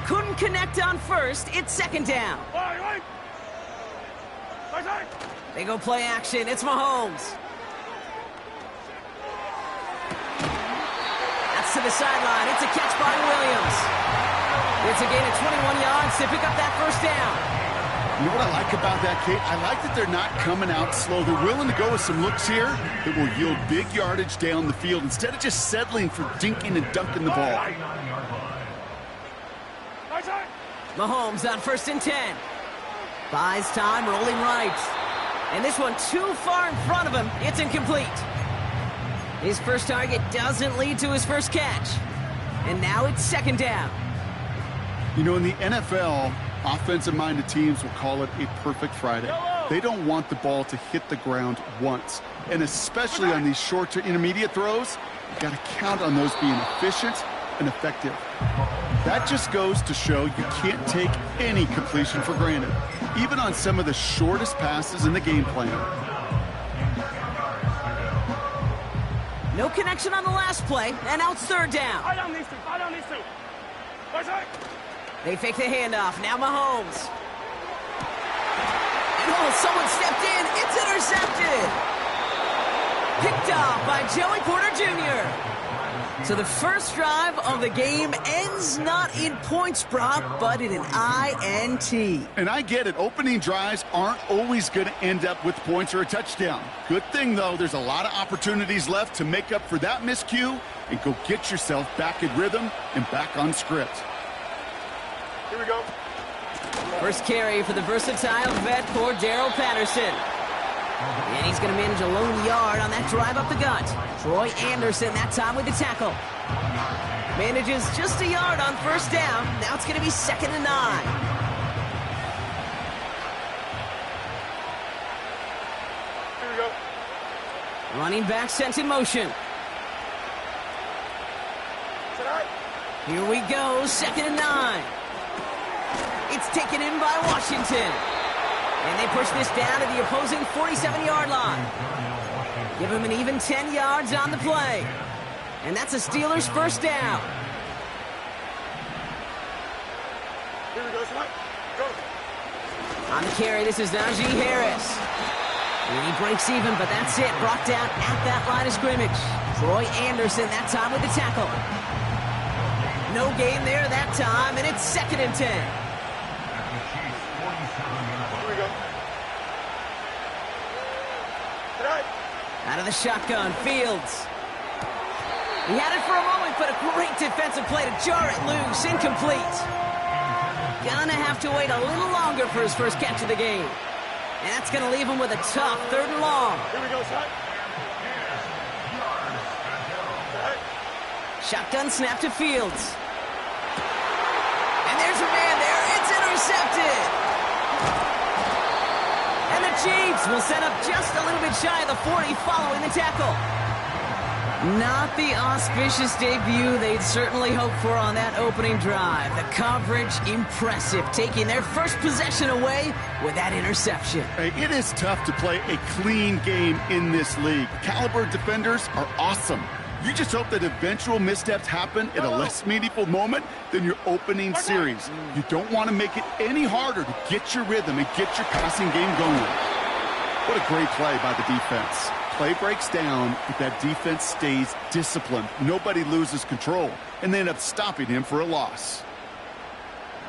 couldn't connect on first. It's second down. They go play action. It's Mahomes. That's to the sideline. It's a catch by Williams. It's a gain of 21 yards to pick up that first down. You know what I like about that, Kate? I like that they're not coming out slow. They're willing to go with some looks here that will yield big yardage down the field instead of just settling for dinking and dunking the ball. Mahomes on 1st and 10. Buys time, rolling right. And this one too far in front of him. It's incomplete. His first target doesn't lead to his first catch. And now it's second down. You know, in the NFL, offensive-minded teams will call it a perfect Friday. They don't want the ball to hit the ground once. And especially on these short to intermediate throws, you got to count on those being efficient and effective. That just goes to show you can't take any completion for granted, even on some of the shortest passes in the game plan. No connection on the last play, and now it's third down. They fake the handoff. Now Mahomes. And someone stepped in. It's intercepted. Picked off by Joey Porter Jr. So the first drive of the game ends not in points, Brock, but in an INT. And I get it. Opening drives aren't always going to end up with points or a touchdown. Good thing, though, there's a lot of opportunities left to make up for that miscue and go get yourself back in rhythm and back on script. Here we go. First carry for the versatile vet for Darrell Patterson. And he's going to manage a lone yard on that drive up the gut. Troy Anderson that time with the tackle. Manages just a yard on first down. Now it's going to be 2nd and 9. Here we go. Running back sent in motion. Here we go, 2nd and 9. It's taken in by Washington. And they push this down to the opposing 47-yard line. Give him an even 10 yards on the play. And that's a Steelers first down. Here we go, Sweat. Go. On the carry, this is Ncaa Harris. And he breaks even, but that's it. Brought down at that line of scrimmage. Troy Anderson that time with the tackle. No gain there that time, and it's 2nd and 10. Out of the shotgun, Fields. He had it for a moment, but a great defensive play to jar it loose. Incomplete. Gonna have to wait a little longer for his first catch of the game. And that's gonna leave him with a tough 3rd and long. Here we go, Sweat. Shotgun snap to Fields. And there's a man there. It's intercepted. And the Chiefs will set up just a little bit shy of the 40 following the tackle. Not the auspicious debut they'd certainly hoped for on that opening drive. The coverage, impressive, taking their first possession away with that interception. Hey, it is tough to play a clean game in this league. Caliber defenders are awesome. You just hope that eventual missteps happen at a less meaningful moment than your opening series. You don't want to make it any harder to get your rhythm and get your passing game going. What a great play by the defense. Play breaks down, but that defense stays disciplined. Nobody loses control, and they end up stopping him for a loss.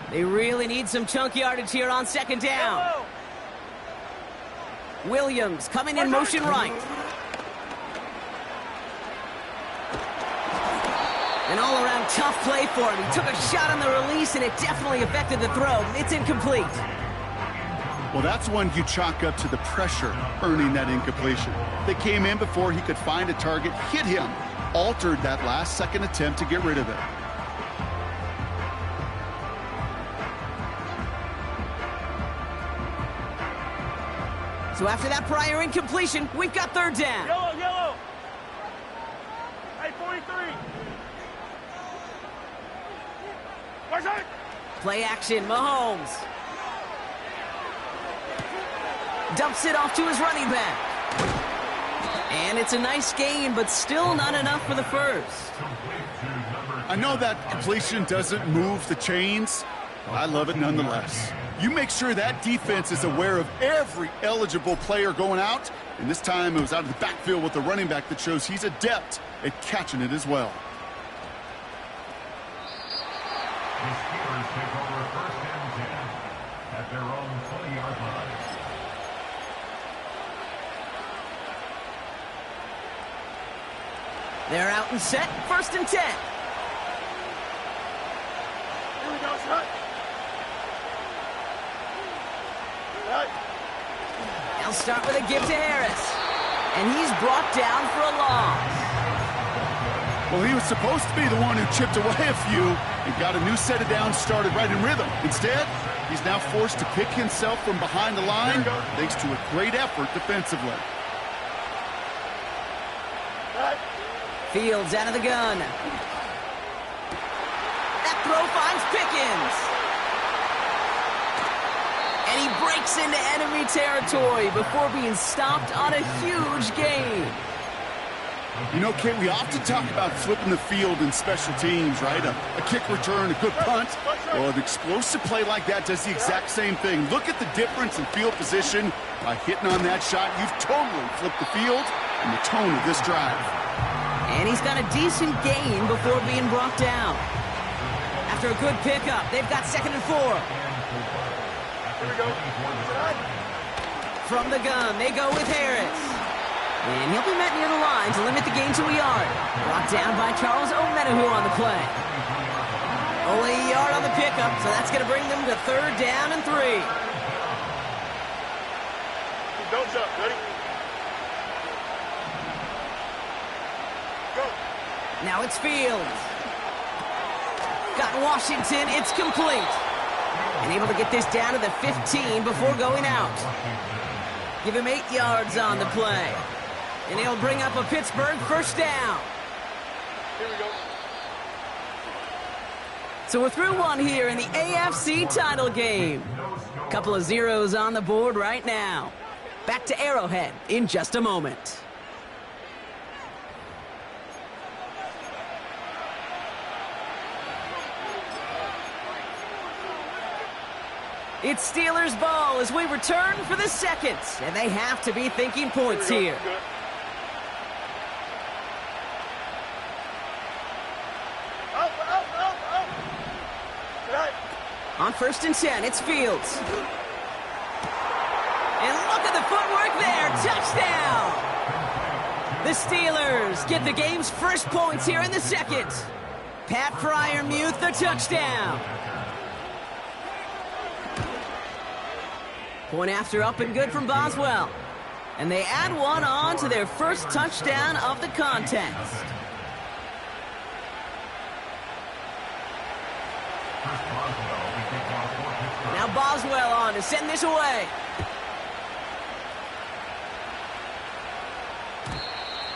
They really need some chunk yardage here on 2nd down. Williams coming in motion right. An all-around tough play for him. He took a shot on the release, and it definitely affected the throw. It's incomplete. Well, that's one you chalk up to the pressure earning that incompletion. They came in before he could find a target, hit him, altered that last-second attempt to get rid of it. So after that prior incompletion, we've got 3rd down. Yellow, yellow. Hey, 43. Play action, Mahomes. Dumps it off to his running back. And it's a nice gain, but still not enough for the first. I know that completion doesn't move the chains, but I love it nonetheless. You make sure that defense is aware of every eligible player going out, and this time it was out of the backfield with the running back that shows he's adept at catching it as well. The Steelers take over 1st and 10 at their own 20-yard line. They're out and set. 1st and 10. Here we go, son. Right. They'll start with a give to Harris. And he's brought down for a loss. Well, he was supposed to be the one who chipped away a few and got a new set of downs started right in rhythm. Instead, he's now forced to pick himself from behind the line thanks to a great effort defensively. Right. Fields out of the gun. That throw finds Pickens. And he breaks into enemy territory before being stopped on a huge gain. You know, Kate, we often talk about flipping the field in special teams, right? A kick return, a good punt. Well, an explosive play like that does the exact same thing. Look at the difference in field position. By hitting on that shot, you've totally flipped the field and the tone of this drive. And he's got a decent gain before being brought down. After a good pickup, they've got 2nd and 4. Here we go. From the gun, they go with Harris. And he'll be met near the line to limit the gain to a yard. Brought down by Charles O'Menahu on the play. Only a yard on the pickup, so that's going to bring them to 3rd down and 3. Don't jump. Ready? Go. Now it's Fields. Got Washington, it's complete. And able to get this down to the 15 before going out. Give him 8 yards on the play. And he'll bring up a Pittsburgh 1st down. Here we go. So we're through one here in the AFC title game. Couple of zeros on the board right now. Back to Arrowhead in just a moment. It's Steelers ball as we return for the 2nd. And they have to be thinking points here. Good. Right. On 1st and 10, it's Fields. And look at the footwork there. Touchdown! The Steelers get the game's first points here in the 2nd. Pat Freiermuth, the touchdown. Point after up and good from Boswell. And they add one on to their first touchdown of the contest. Now Boswell on to send this away.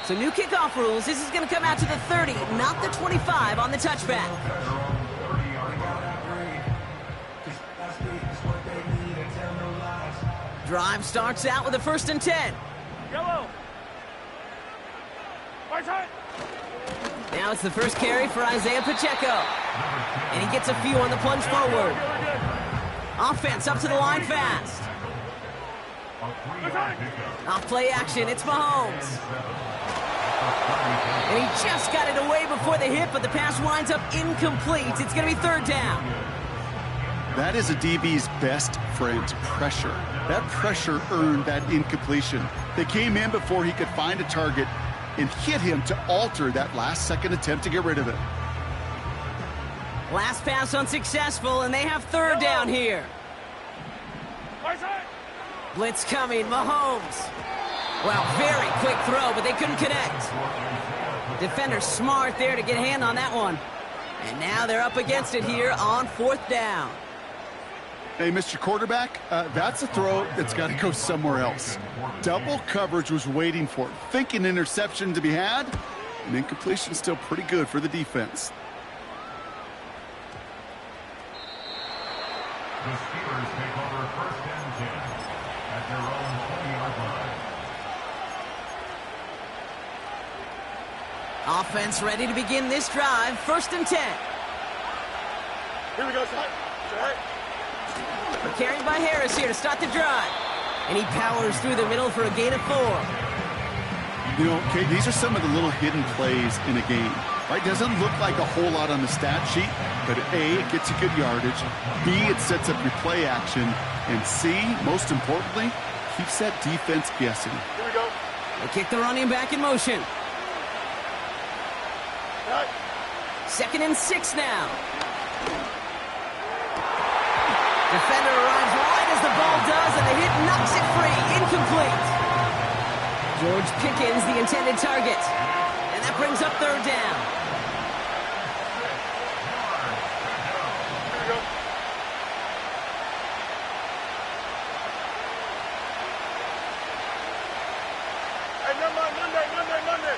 So new kickoff rules. This is going to come out to the 30, not the 25 on the touchback. Drive starts out with a 1st and 10. Yellow. Right side. Now it's the first carry for Isaiah Pacheco. And he gets a few on the plunge forward. Offense up to the line fast. Off play action, it's Mahomes. And he just got it away before the hit, but the pass winds up incomplete. It's going to be 3rd down. That is a DB's best friend, pressure. That pressure earned that incompletion. They came in before he could find a target and hit him to alter that last-second attempt to get rid of it. Last pass unsuccessful, and they have 3rd down here. Right side. Blitz coming, Mahomes. Well, very quick throw, but they couldn't connect. Defender smart there to get a hand on that one. And now they're up against it here on 4th down. Hey, Mr. Quarterback, that's a throw that's got to go somewhere else. Double coverage was waiting for it. Thinking interception to be had, and incompletion still pretty good for the defense. The Steelers take over 1st and 10 at their own 20-yard line. Offense ready to begin this drive. 1st and 10. Here we go, son. Set. Carried by Harris here to start the drive. And he powers through the middle for a gain of 4. You know, Kate, these are some of the little hidden plays in a game. Right? Doesn't look like a whole lot on the stat sheet, but A, it gets you good yardage. B, it sets up your play action. And C, most importantly, keeps that defense guessing. Here we go. They kick the running back in motion. Set. 2nd and 6 now. Defender arrives right as the ball does, and the hit knocks it free. Incomplete. George Pickens, the intended target. And that brings up 3rd down. Here we go. Hey, Monday.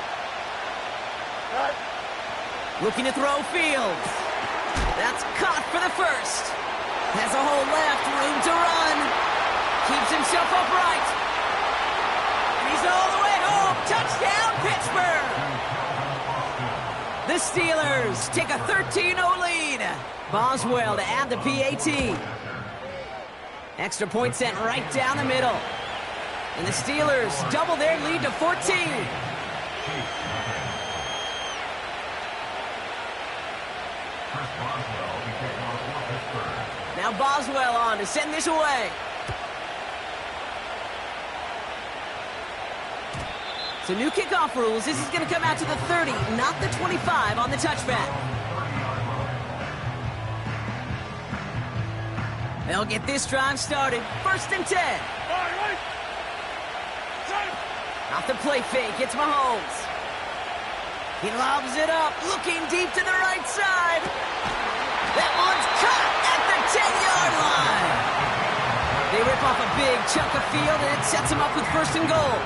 Set. Looking to throw Fields. That's caught for the 1st. Has a hole left, room to run. Keeps himself upright. And he's all the way home. Touchdown, Pittsburgh. The Steelers take a 13-0 lead. Boswell to add the PAT. Extra point sent right down the middle. And the Steelers double their lead to 14. Now Boswell on to send this away. So new kickoff rules. This is going to come out to the 30, not the 25 on the touchback. They'll get this drive started. 1st and 10. Right. Set. Off the play fake, it's Mahomes. He lobs it up, looking deep to the right side. That one's caught at the 10-yard line. They rip off a big chunk of field, and it sets him up with 1st and goal.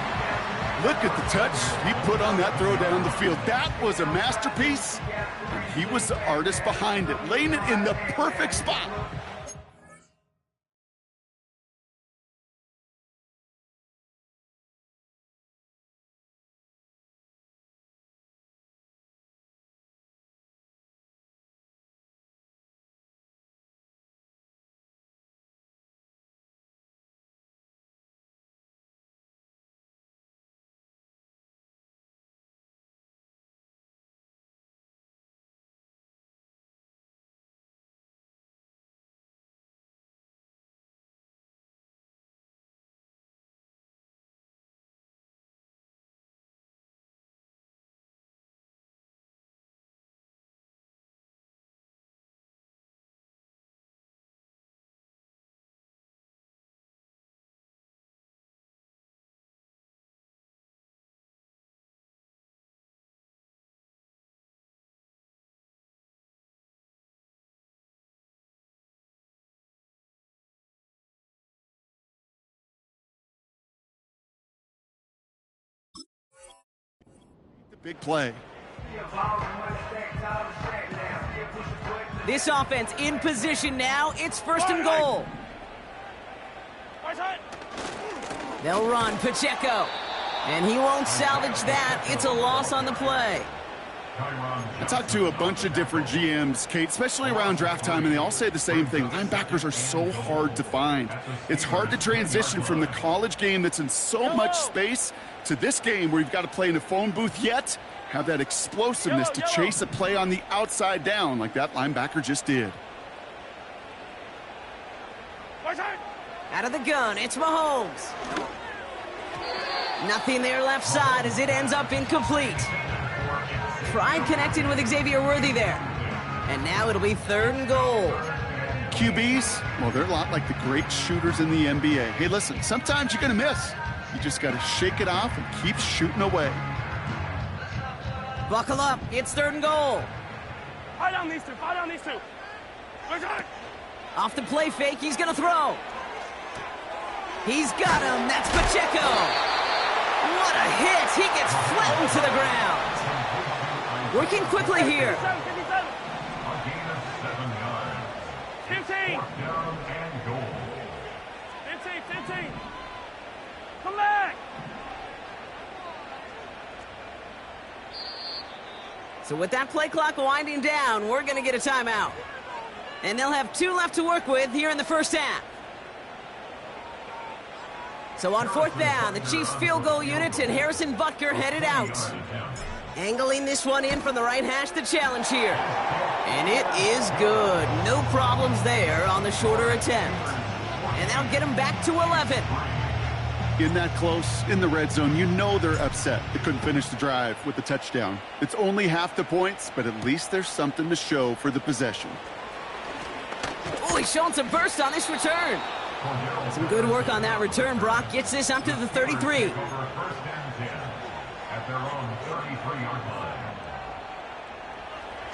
Look at the touch he put on that throw down the field. That was a masterpiece. He was the artist behind it, laying it in the perfect spot. Big play. This offense in position now. It's 1st and goal. They'll run Pacheco. And he won't salvage that. It's a loss on the play. I talked to a bunch of different GMs, Kate, especially around draft time, and they all say the same thing. Linebackers are so hard to find. It's hard to transition from the college game that's in so much space to this game where you've got to play in a phone booth, yet have that explosiveness to chase a play on the outside down like that linebacker just did. Out of the gun, it's Mahomes. Nothing there left side as it ends up incomplete. Tried connecting with Xavier Worthy there. And now it'll be 3rd and goal. QBs, well, they're a lot like the great shooters in the NBA. Hey, listen, sometimes you're going to miss. You just got to shake it off and keep shooting away. Buckle up. It's 3rd and goal. Fight on these two. Off the play fake, he's going to throw. He's got him. That's Pacheco. What a hit. He gets flattened to the ground. Working quickly here. 15. 15. Come back. So with that play clock winding down, we're going to get a timeout. And they'll have 2 left to work with here in the first half. So on 4th down, the Chiefs field goal unit and Harrison Butker headed out. Angling this one in from the right hash, the challenge here. And it is good. No problems there on the shorter attempt. And that'll get them back to 11. In that close, in the red zone, you know they're upset. They couldn't finish the drive with the touchdown. It's only half the points, but at least there's something to show for the possession. Oh, he's showing some burst on this return. Some good work on that return. Brock gets this up to the 33.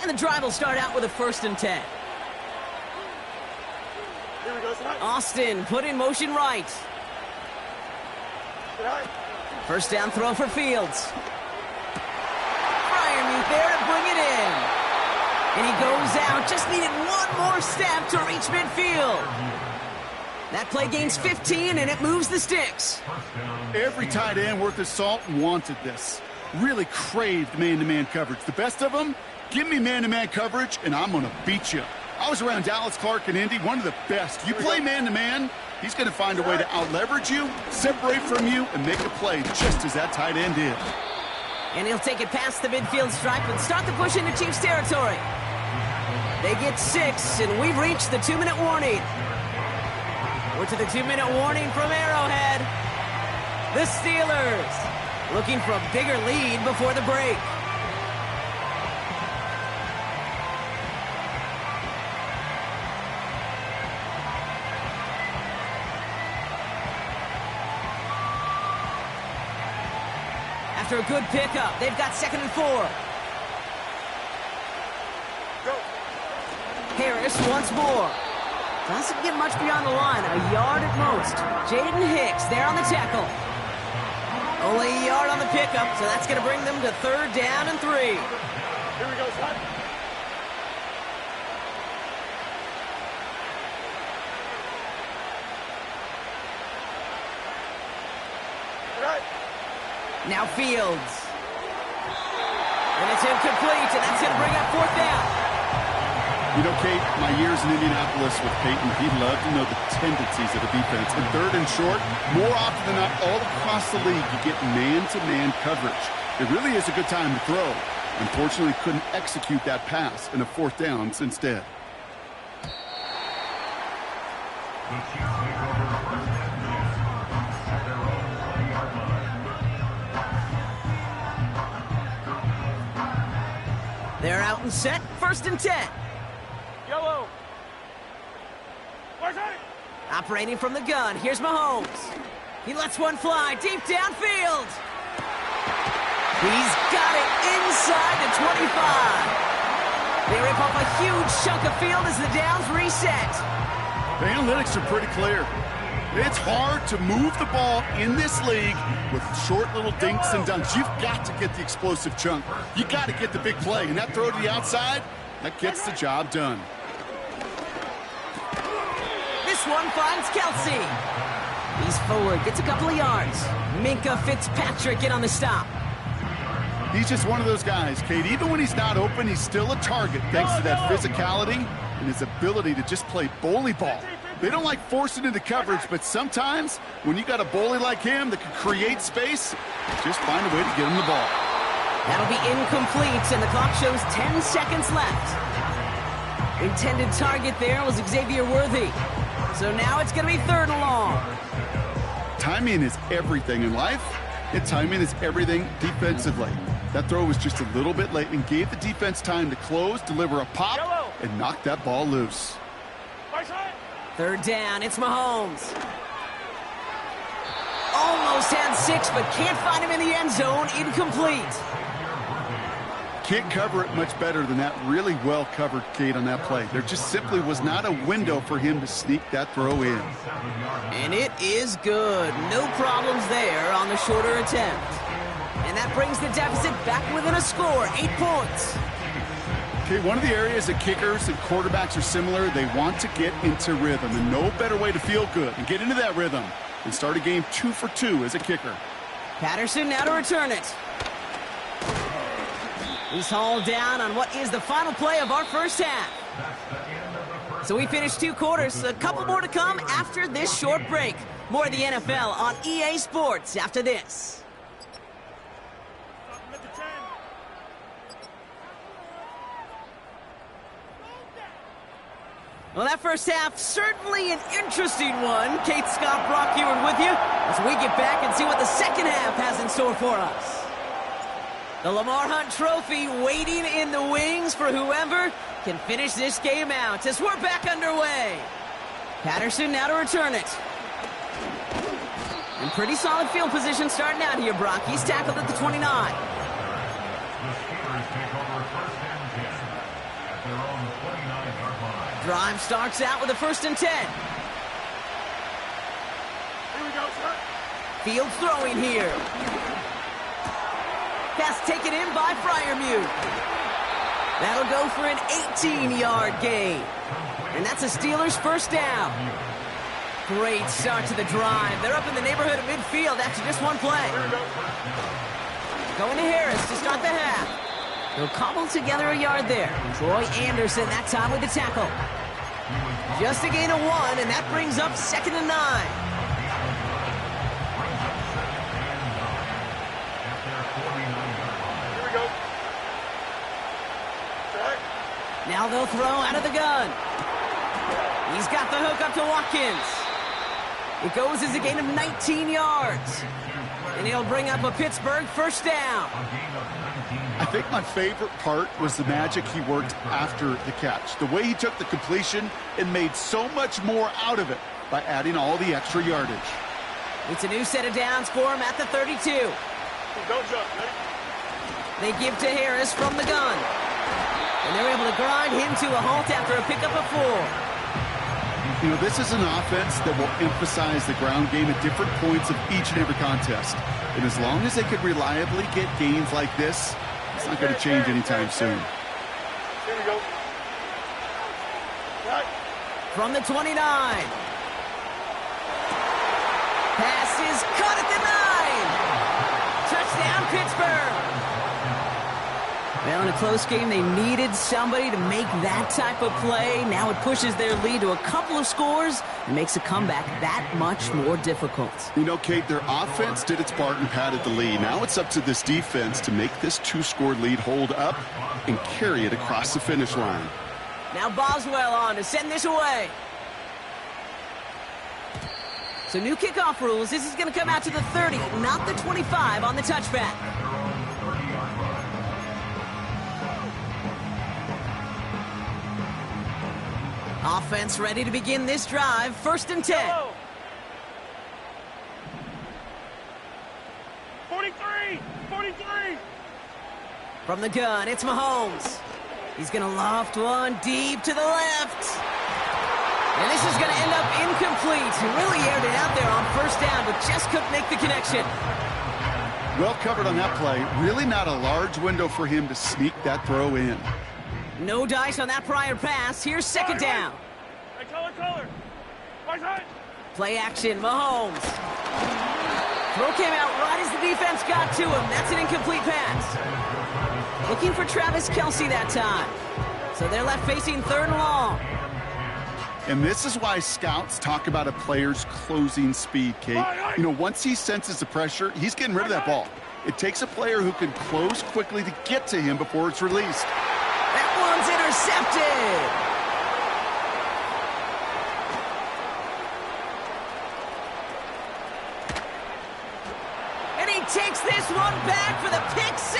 And the drive will start out with a 1st and 10. Here we go, tonight. Austin put in motion right. Tonight. First down throw for Fields. Freiermuth there to bring it in. And he goes out. Just needed one more step to reach midfield. That play gains 15, and it moves the sticks. Every tight end worth his salt wanted this. Really craved man-to-man coverage. The best of them, give me man-to-man coverage, and I'm going to beat you. I was around Dallas Clark and Indy, one of the best. You play man-to-man, he's going to find a way to out-leverage you, separate from you, and make a play just as that tight end did. And he'll take it past the midfield stripe and start the push into Chiefs territory. They get 6, and we've reached the 2-minute warning. We're to the 2-minute warning from Arrowhead. The Steelers looking for a bigger lead before the break. After a good pickup, they've got 2nd and 4. Go. Harris once more. Doesn't get much beyond the line, a yard at most. Jaden Hicks there on the tackle. Only a yard on the pickup, so that's going to bring them to 3rd down and 3. Here we go, son. Right. Now Fields. And it's incomplete, and that's going to bring up 4th down. You know, Kate, my years in Indianapolis with Peyton, he loved to know the tendencies of the defense. And 3rd and short, more often than not, all across the league, you get man-to-man coverage. It really is a good time to throw. Unfortunately, couldn't execute that pass in a 4th down instead. They're out and set, 1st and 10. Yellow. Where's it? Operating from the gun, here's Mahomes. He lets one fly deep downfield. He's got it inside the 25. They rip off a huge chunk of field as the downs reset. The analytics are pretty clear. It's hard to move the ball in this league with short little dinks and dunks. You've got to get the explosive chunk. You got to get the big play. And that throw to the outside, that gets the job done. This one finds Kelsey. He's forward, gets a couple of yards. Minkah Fitzpatrick in on the stop. He's just one of those guys, Kate. Even when he's not open, he's still a target thanks to that physicality and his ability to just play bully ball. They don't like forcing into coverage, but sometimes when you got a bully like him that can create space, just find a way to get him the ball. That'll be incomplete, and the clock shows 10 seconds left. Intended target there was Xavier Worthy. So now it's going to be 3rd and long. Timing is everything in life, and timing is everything defensively. That throw was just a little bit late and gave the defense time to close, deliver a pop, and knock that ball loose. 3rd down, it's Mahomes. Almost had 6, but can't find him in the end zone. Incomplete. Can't cover it much better than that really well-covered Kate on that play. There just simply was not a window for him to sneak that throw in. And it is good. No problems there on the shorter attempt. And that brings the deficit back within a score, 8 points. Okay, one of the areas that kickers and quarterbacks are similar, they want to get into rhythm. And no better way to feel good and get into that rhythm and start a game 2 for 2 as a kicker. Patterson now to return it. He's hauled down on what is the final play of our first half. So we finished 2 quarters. A couple more to come after this short break. More of the NFL on EA Sports after this. Well, that first half, certainly an interesting one. Kate, Scott, Brock Ewing with you as we get back and see what the second half has in store for us. The Lamar Hunt Trophy waiting in the wings for whoever can finish this game out as we're back underway. Patterson now to return it. In pretty solid field position starting out here, Brock. He's tackled at the 29. The Steelers take over first and 10 at their own 29-yard line. Drive starts out with a 1st and 10. Here we go, sir. Field throwing here. Pass taken in by Freiermuth. That'll go for an 18-yard gain. And that's a Steelers first down. Great start to the drive. They're up in the neighborhood of midfield after just one play. Going to Harris to start the half. They'll cobble together a yard there. Troy Anderson that time with the tackle. Just a gain of 1, and that brings up 2nd and 9. Here we go. Back. Now they'll throw out of the gun. He's got the hook up to Watkins. It goes as a gain of 19 yards. And he'll bring up a Pittsburgh first down. I think my favorite part was the magic he worked after the catch. The way he took the completion and made so much more out of it by adding all the extra yardage. It's a new set of downs for him at the 32. Don't jump, ready? They give to Harris from the gun. And they're able to grind him to a halt after a pickup of 4. You know, this is an offense that will emphasize the ground game at different points of each and every contest. And as long as they can reliably get gains like this, it's not going to change anytime soon. Here we go. Right. From the 29. Pass is caught at the 9. Touchdown, Pittsburgh. Well, in a close game, they needed somebody to make that type of play. Now it pushes their lead to a couple of scores and makes a comeback that much more difficult. You know, Kate, their offense did its part and padded the lead. Now it's up to this defense to make this 2-score lead hold up and carry it across the finish line. Now Boswell on to send this away. So new kickoff rules. This is going to come out to the 30, not the 25 on the touchback. Offense ready to begin this drive. 1st and 10. 43! 43! From the gun, it's Mahomes. He's going to loft one deep to the left. And this is going to end up incomplete. He really aired it out there on 1st down, but just couldn't make the connection. Well covered on that play. Really not a large window for him to sneak that throw in. No dice on that prior pass. Here's 2nd down. Hey, color. Right side. Play action, Mahomes. Throw came out right as the defense got to him. That's an incomplete pass. Looking for Travis Kelce that time. So they're left facing 3rd and long. And this is why scouts talk about a player's closing speed, Kate. You know, once he senses the pressure, he's getting rid of that ball. It takes a player who can close quickly to get to him before it's released. That one's intercepted. And he takes this one back for the pick 6.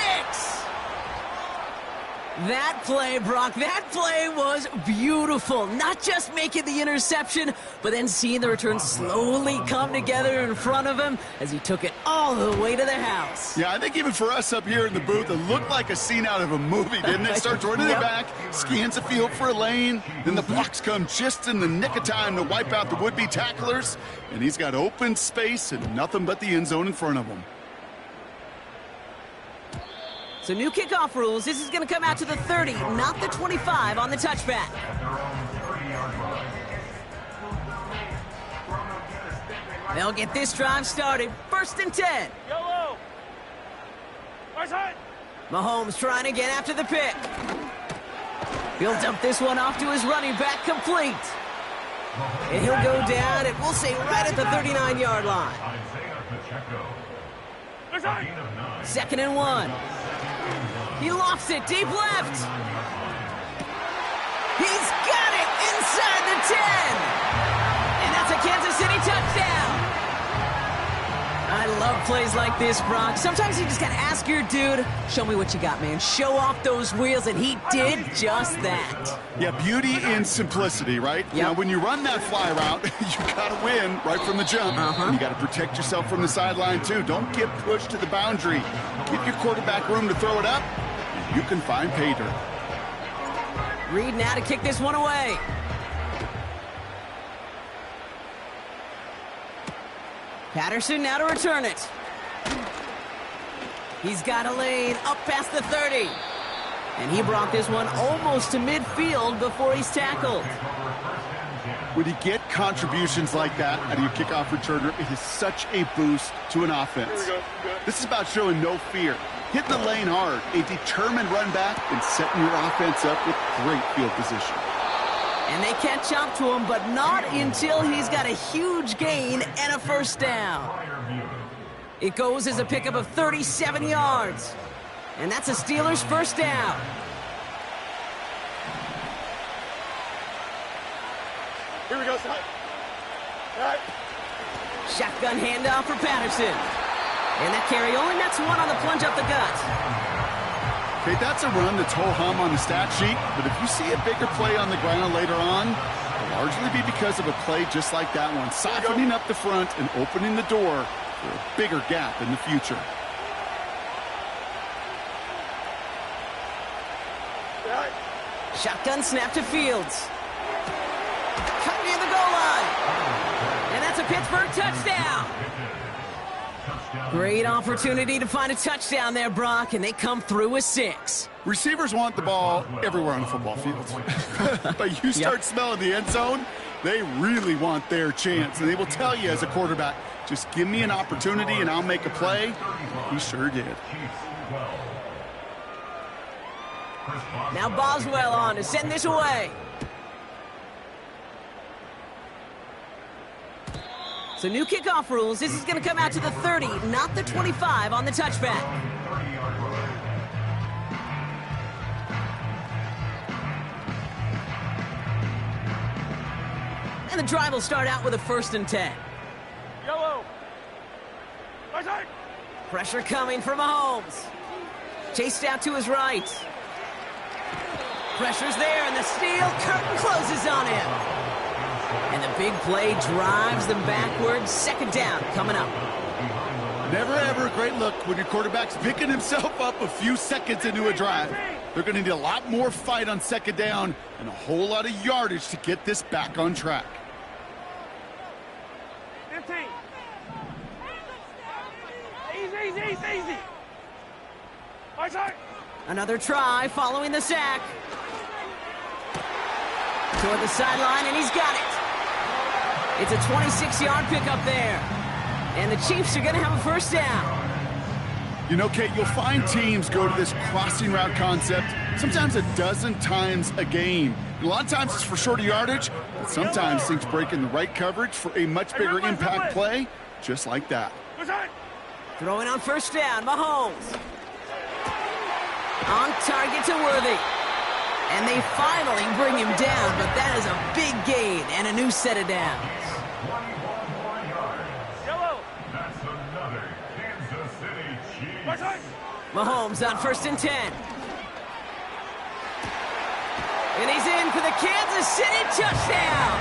That play, Brock, that play was beautiful. Not just making the interception, but then seeing the return slowly come together in front of him as he took it all the way to the house. Yeah, I think even for us up here in the booth, it looked like a scene out of a movie, didn't it? Starts running it back, scans the field for a lane, then the blocks come just in the nick of time to wipe out the would-be tacklers, and he's got open space and nothing but the end zone in front of him. So new kickoff rules. This is going to come out to the 30, not the 25 on the touchback. They'll get this drive started. 1st and 10. Yellow. Right side. Mahomes trying again after the pick. He'll dump this one off to his running back, complete. And he'll go down, and we'll say right at the 39-yard line. Second and 1. He lofts it deep left. He's got it inside the 10. And that's a Kansas City touchdown. I love plays like this, Brock. Sometimes you just gotta ask your dude, show me what you got, man. Show off those wheels, and he did just that. Yeah, beauty in simplicity, right? Yep. Now, when you run that fly route, you gotta win right from the jump. And you gotta protect yourself from the sideline, too. Don't get pushed to the boundary. Give your quarterback room to throw it up, and you can find pay dirt. Reed now to kick this one away. Patterson now to return it. He's got a lane up past the 30. And he brought this one almost to midfield before he's tackled. When you get contributions like that out of your kickoff returner, it is such a boost to an offense. This is about showing no fear, hitting the lane hard, a determined run back, and setting your offense up with great field position. And they catch up to him, but not until he's got a huge gain and a first down. It goes as a pickup of 37 yards. And that's a Steelers first down. Here we go, son. All right. Shotgun handoff for Patterson. And that carry only nets one on the plunge up the gut. Okay, that's a run that's ho-hum on the stat sheet, but if you see a bigger play on the ground later on, it'll largely be because of a play just like that one, softening up the front and opening the door for a bigger gap in the future. Shotgun snap to Fields. Cut near the goal line. And that's a Pittsburgh touchdown. Great opportunity to find a touchdown there, Brock, and they come through with 6. Receivers want the ball everywhere on the football field. But you start smelling the end zone, they really want their chance. And they will tell you as a quarterback, just give me an opportunity and I'll make a play. He sure did. Now Boswell on to send this away. So new kickoff rules. This is going to come out to the 30, not the 25 on the touchback. And the drive will start out with a 1st and 10. Yellow. Right side. Pressure coming from Mahomes. Chased out to his right. Pressure's there, and the steel curtain closes on him. And the big play drives them backwards. 2nd down coming up. Never ever a great look when your quarterback's picking himself up a few seconds into a drive. They're going to need a lot more fight on 2nd down and a whole lot of yardage to get this back on track. 15. Easy. Right side. Another try following the sack. Toward the sideline, and he's got it. It's a 26-yard pickup there. And the Chiefs are going to have a 1st down. You know, Kate, you'll find teams go to this crossing route concept sometimes a dozen times a game. And a lot of times it's for shorter yardage, but sometimes things break in the right coverage for a much bigger impact play, just like that. Throwing on 1st down, Mahomes. On target to Worthy. And they finally bring him down, but that is a big gain and a new set of downs. 21 yards. Yellow. That's another Kansas City Chiefs. Right side. Mahomes on 1st and 10. And he's in for the Kansas City touchdown.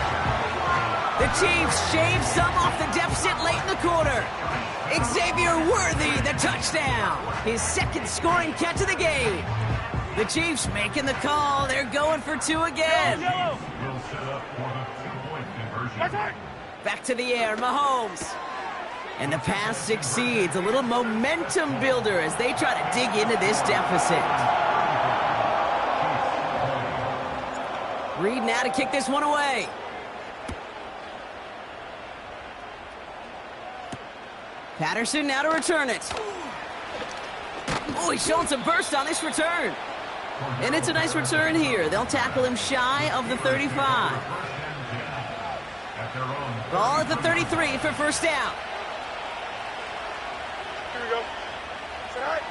The Chiefs shave some off the deficit late in the quarter. Xavier Worthy, the touchdown. His 2nd scoring catch of the game. The Chiefs making the call. They're going for 2 again. Yellow. Will set up for the 2-point conversion. Right side. Back to the air, Mahomes. And the pass succeeds. A little momentum builder as they try to dig into this deficit. Reed now to kick this one away. Patterson now to return it. Oh, he's showing some burst on this return. And it's a nice return here. They'll tackle him shy of the 35. Ball at the 33 for first down. Here we go. Side.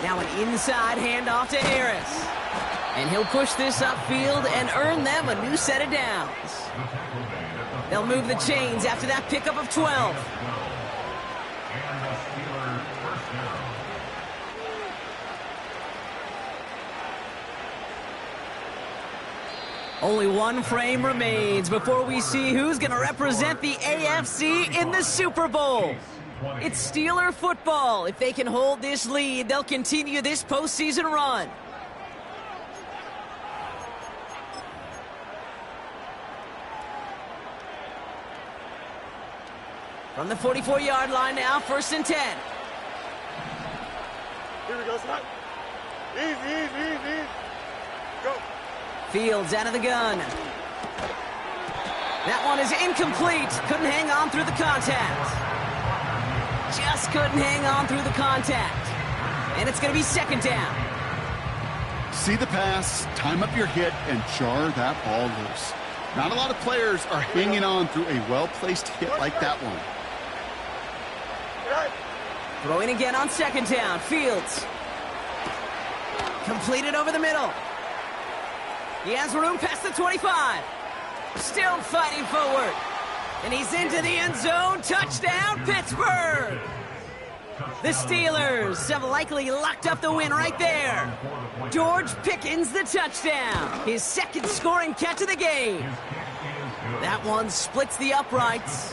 Now an inside handoff to Harris. And he'll push this upfield and earn them a new set of downs. They'll move the chains after that pickup of 12. Only one frame remains before we see who's going to represent the AFC in the Super Bowl. It's Steeler football. If they can hold this lead, they'll continue this postseason run. From the 44-yard line now, 1st and 10. Here we go, son. Easy. Go. Fields out of the gun. That one is incomplete. Couldn't hang on through the contact. Just couldn't hang on through the contact. And it's going to be 2nd down. See the pass, time up your hit, and jar that ball loose. Not a lot of players are hanging on through a well-placed hit like that one. Throwing again on 2nd down. Fields. Completed over the middle. He has room past the 25. Still fighting forward. And he's into the end zone. Touchdown, Pittsburgh! The Steelers have likely locked up the win right there. George Pickens the touchdown. His 2nd scoring catch of the game. That one splits the uprights.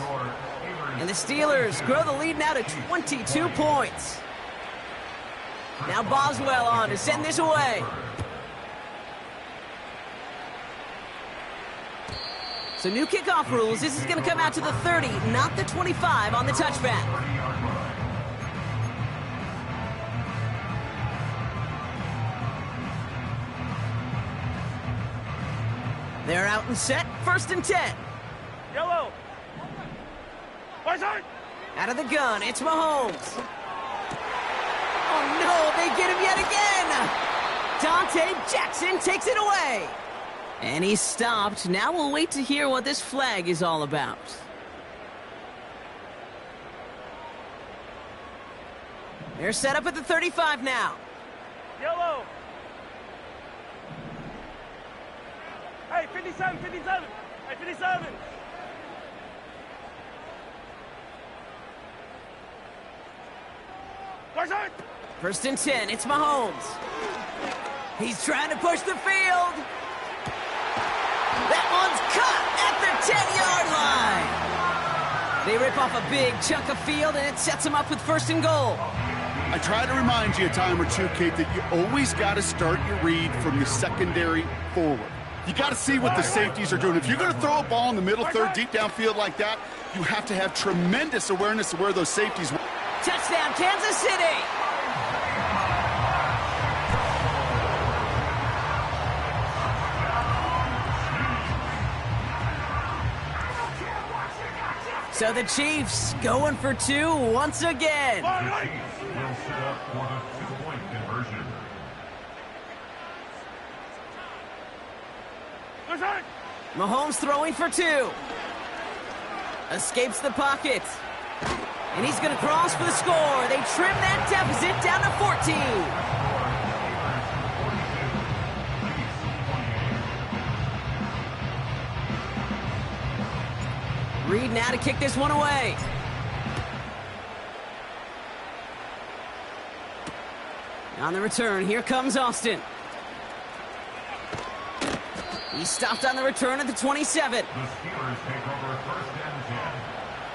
And the Steelers grow the lead now to 22 points. Now Boswell on to send this away. So new kickoff rules. This is going to come out to the 30, not the 25 on the touchback. They're out and set. 1st and 10. Yellow. Right side. Out of the gun, it's Mahomes. Oh no, they get him yet again. Dante Jackson takes it away. And he's stopped. Now we'll wait to hear what this flag is all about. They're set up at the 35 now. Yellow. Hey, 57. Hey, 57. Right side. 1st and 10, it's Mahomes. He's trying to push the field. That one's cut at the 10-yard line. They rip off a big chunk of field, and it sets them up with 1st and goal. I try to remind you a time or two, Kate, that you always got to start your read from your secondary forward. You got to see what the safeties are doing. If you're going to throw a ball in the middle third, deep downfield like that, you have to have tremendous awareness of where those safeties were. Touchdown, Kansas City. So the Chiefs going for 2 once again. Will set up for the 2-point conversion. Mahomes throwing for 2. Escapes the pocket. And he's going to cross for the score. They trim that deficit down to 14. Reed now to kick this one away. On the return, here comes Austin. He's stopped on the return at the 27. The Steelers take over 1st and 10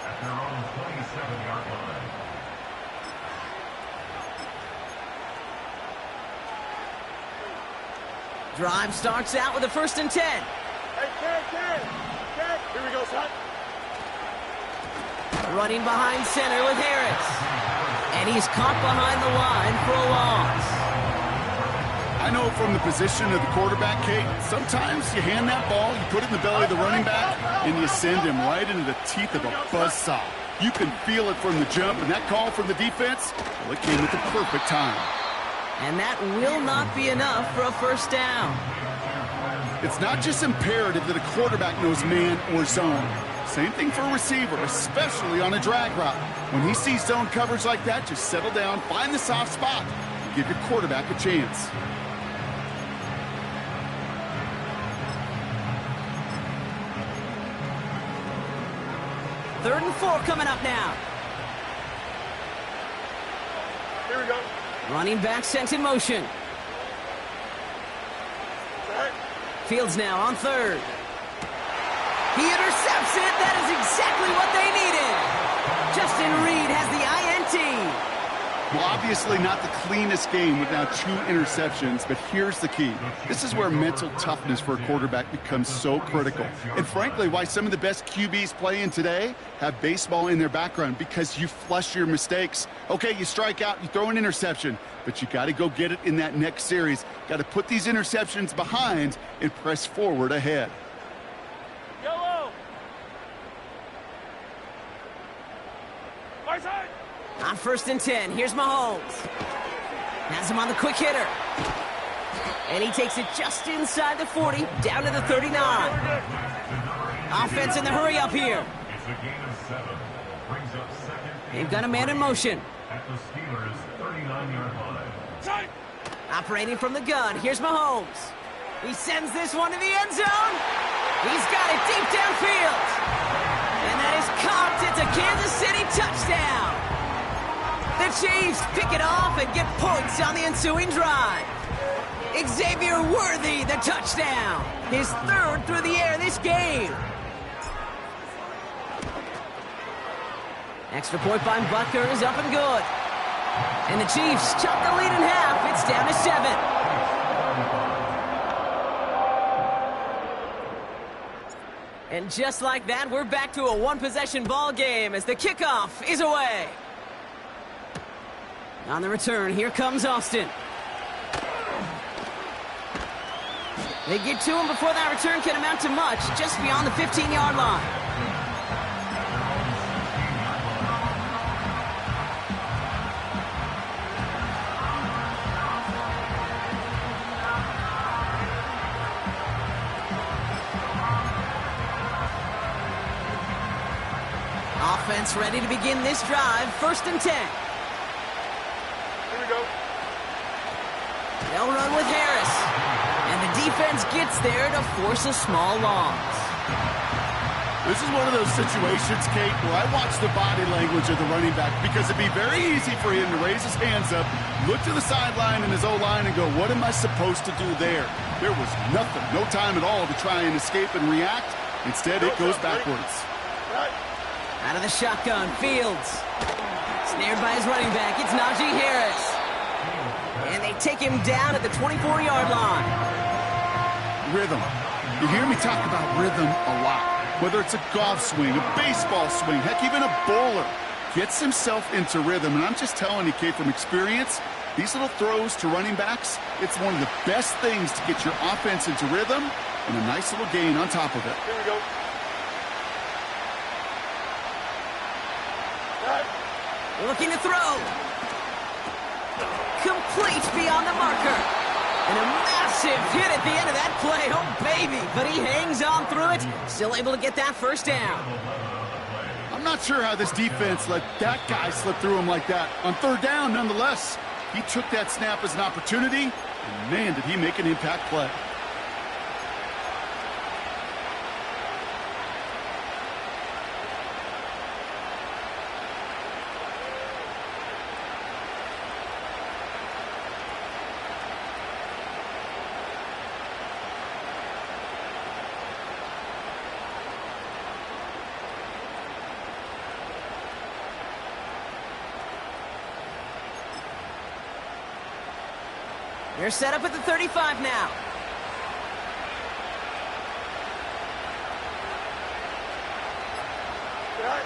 at their own 27-yard line. Drive starts out with a 1st and 10. Hey, Ken. Here we go, son. Running behind center with Harris. And he's caught behind the line for a loss. I know from the position of the quarterback, Kate, sometimes you hand that ball, you put it in the belly of the running back, and you send him right into the teeth of a buzzsaw. You can feel it from the jump, and that call from the defense, well, it came at the perfect time. And that will not be enough for a first down. It's not just imperative that a quarterback knows man or zone. Same thing for a receiver, especially on a drag route. When he sees zone coverage like that, just settle down, find the soft spot, and give your quarterback a chance. Third and 4 coming up now. Here we go. Running back sent in motion. Back. Fields now on third. He intercepts it. That is exactly what they needed. Justin Reed has the INT. Well, obviously not the cleanest game with now 2 interceptions, but here's the key. This is where mental toughness for a quarterback becomes so critical. And frankly, why some of the best QBs playing today have baseball in their background, because you flush your mistakes. Okay, you strike out, you throw an interception, but you got to go get it in that next series. Got to put these interceptions behind and press forward ahead. Yellow. My side. On 1st and 10, here's Mahomes. Has him on the quick hitter. And he takes it just inside the 40, down to the 39. Offense in the hurry up here. It's a gain of 7. Brings up second. They've got a man in motion. At the Steelers' 39-yard line. Side. Operating from the gun, here's Mahomes. He sends this one to the end zone. He's got it deep downfield. And that is caught. It's a Kansas City touchdown. The Chiefs pick it off and get points on the ensuing drive. Xavier Worthy, the touchdown. His 3rd through the air this game. Extra point by Butker is up and good. And the Chiefs chop the lead in half. It's down to 7. And just like that, we're back to a one-possession ball game as the kickoff is away. On the return, here comes Austin. They get to him before that return can amount to much, just beyond the 15-yard line. Offense ready to begin this drive, 1st and 10. Here we go. They'll run with Harris. And the defense gets there to force a small loss. This is one of those situations, Kate, where I watch the body language of the running back, because it'd be very easy for him to raise his hands up, look to the sideline and his O-line and go, what am I supposed to do there? There was nothing, no time at all to try and escape and react. Instead, it goes backwards. Right. Out of the shotgun, Fields. Snared by his running back, it's Najee Harris. And they take him down at the 24-yard line. Rhythm. You hear me talk about rhythm a lot. Whether it's a golf swing, a baseball swing, heck, even a bowler gets himself into rhythm. And I'm just telling you, Kate, from experience, these little throws to running backs, it's one of the best things to get your offense into rhythm and a nice little gain on top of it. Here we go. Right. Looking to throw. Complete beyond the marker. And a massive hit at the end of that play. Oh, baby. But he hangs on through it. Still able to get that first down. I'm not sure how this defense let that guy slip through him like that. On 3rd down, nonetheless, he took that snap as an opportunity. And man, did he make an impact play. They're set up at the 35 now. Right.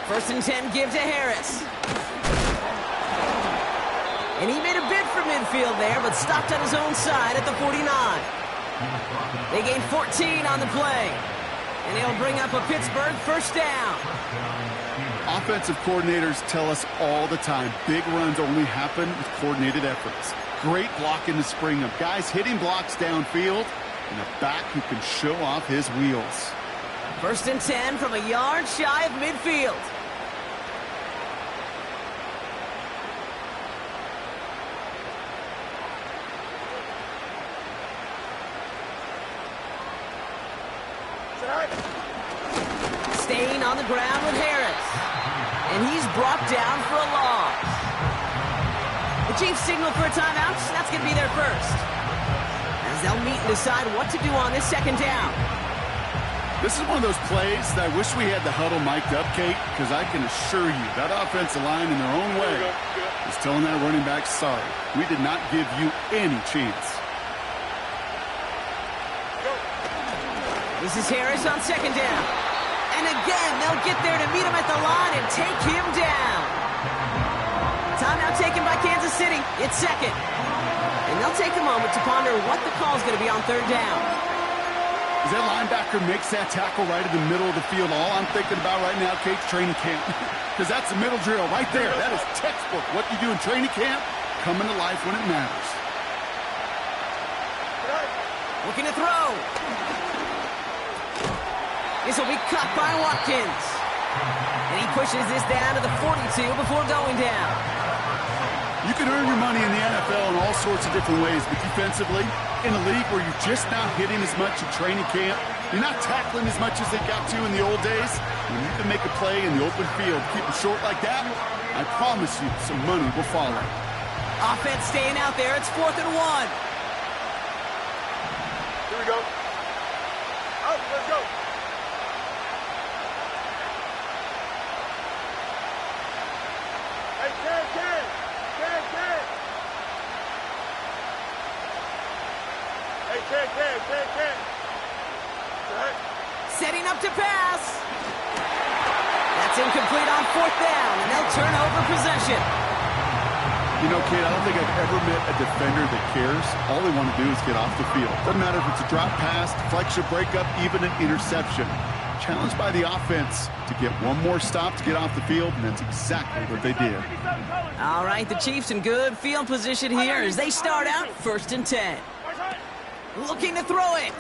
1st and 10, give to Harris. And he made a bid for midfield there, but stopped on his own side at the 49. They gain 14 on the play. And he'll bring up a Pittsburgh first down. Offensive coordinators tell us all the time, big runs only happen with coordinated efforts. Great blocking to spring them. Guys hitting blocks downfield, and a back who can show off his wheels. 1st and 10 from a yard shy of midfield. Staying on the ground with Harris. And he's brought down for a loss. The Chiefs signal for a timeout. That's going to be their first. As they'll meet and decide what to do on this 2nd down. This is one of those plays that I wish we had the huddle mic'd up, Kate, because I can assure you that offensive line in their own way is telling that running back, sorry, we did not give you any chance. This is Harris on 2nd down. And again, they'll get there to meet him at the line and take him down. Timeout taken by Kansas City. It's 2nd. And they'll take a moment to ponder what the call is going to be on 3rd down. As that linebacker makes that tackle right in the middle of the field, all I'm thinking about right now, Kate's training camp. Because that's the middle drill right there. That is textbook. What you do in training camp, coming to life when it matters. Looking to throw. This will be cut by Watkins. And he pushes this down to the 42 before going down. You can earn your money in the NFL in all sorts of different ways, but defensively, in a league where you're just not hitting as much in training camp, you're not tackling as much as they got to in the old days, when you can make a play in the open field, keep it short like that, I promise you some money will follow. Offense staying out there. It's 4th and 1. Here we go. Out, let's go. Hey, Ken. Hey, Ken. Setting up to pass. That's incomplete on 4th down, and they'll turn over possession. You know, Kate, I don't think I've ever met a defender that cares. All they want to do is get off the field. Doesn't matter if it's a drop pass, deflection, breakup, even an interception. Challenged by the offense to get one more stop to get off the field, and that's exactly what they did. All right, the Chiefs in good field position here as they start out 1st and 10. Looking to throw it.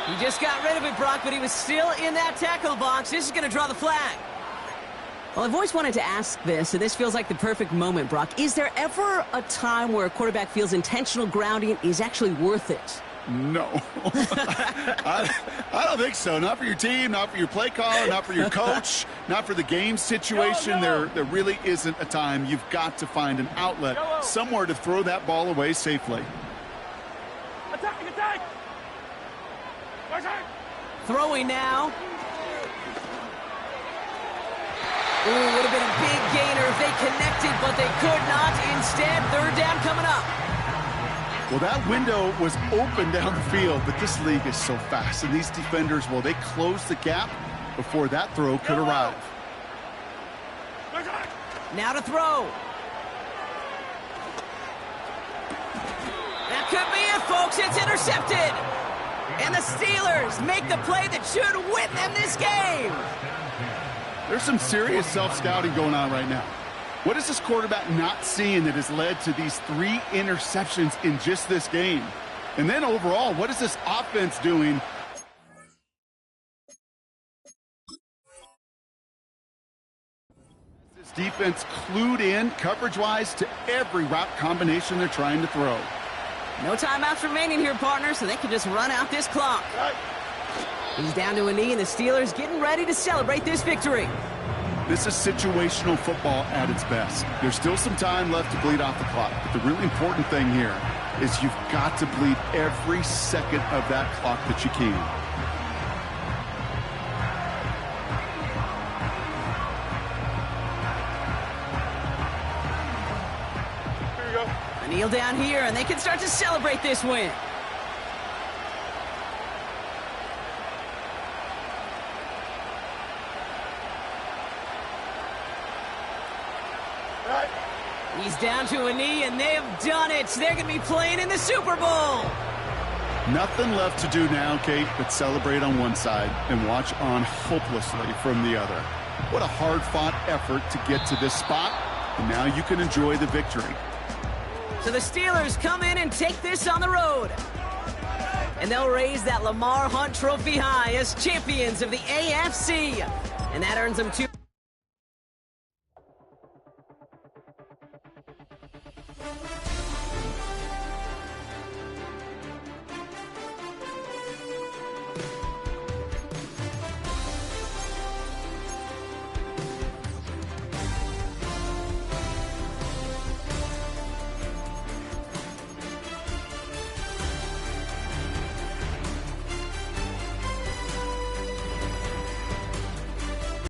He just got rid of it, Brock, but he was still in that tackle box. This is going to draw the flag. Well, I've always wanted to ask this, and this feels like the perfect moment, Brock. Is there ever a time where a quarterback feels intentional grounding is actually worth it? No. I don't think so. Not for your team, not for your play caller, not for your coach, not for the game situation. There really isn't a time. You've got to find an outlet, somewhere to throw that ball away safely. Attack! Throwing now. Ooh, would have been a big gainer if they connected, but they could not. Instead, 3rd down coming up. Well, that window was open down the field, but this league is so fast. And these defenders, well, they closed the gap before that throw could arrive. Now to throw. That could be it, folks. It's intercepted. And the Steelers make the play that should win them this game. There's some serious self-scouting going on right now. What is this quarterback not seeing that has led to these 3 interceptions in just this game? And then overall, what is this offense doing? This defense clued in coverage-wise to every route combination they're trying to throw. No timeouts remaining here, partner, so they can just run out this clock. He's down to a knee, and the Steelers getting ready to celebrate this victory. This is situational football at its best. There's still some time left to bleed off the clock, but the really important thing here is you've got to bleed every second of that clock that you can. Here we go. A kneel down here, and they can start to celebrate this win. He's down to a knee, and they have done it. They're going to be playing in the Super Bowl. Nothing left to do now, Kate, but celebrate on one side and watch on hopelessly from the other. What a hard-fought effort to get to this spot, and now you can enjoy the victory. So the Steelers come in and take this on the road. And they'll raise that Lamar Hunt trophy high as champions of the AFC. And that earns them 2.